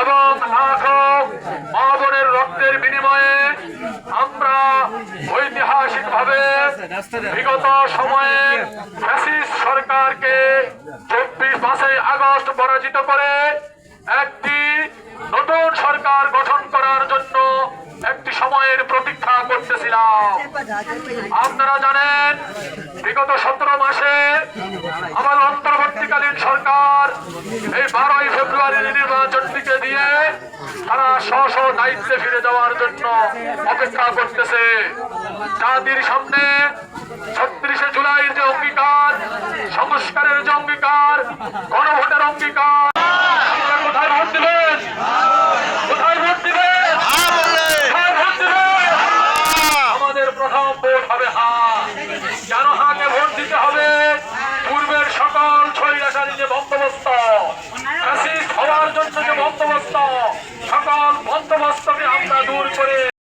এবং লাখো মা বোনের রক্তের বিনিময়ে আমরা ঐতিহাসিকভাবে বিগত সময়ে ফ্যাসিস্ট সরকারকে 5ই আগস্ট পরাজিত করে একটি নতুন সরকার গঠন করার জন্য একটি সময়ের প্রতীক্ষা করতেছিলাম। আপনারা জানেন বিগত 17 মাসে আমাদের অন্তর্বর্তীকালীন সরকার এই 12ই ফেব্রুয়ারির নির্বাচনটিকে দিয়ে তারা স্ব দায়িত্বে ফিরে যাওয়ার জন্য অপেক্ষা করতেছে। জাতির সামনে 36শে জুলাইয়ের যে অঙ্গীকার, সংস্কারের যে অঙ্গীকার, গণভোটের অঙ্গীকার, আপনারা কোথায় ভোট দিবেন? কোথায় ভোট দিবেন? আমাদের প্রথম ভোট হবে হ্যাঁ। কেন হাকে ভোট দিতে হবে? পূর্বের সকল স্বৈরাচারী যে বন্দোবস্ত, ফ্যাসিস্ট হওয়ার জন্য যে বন্দোবস্ত, সকল বন্দোবস্তকে আমরা দূর করে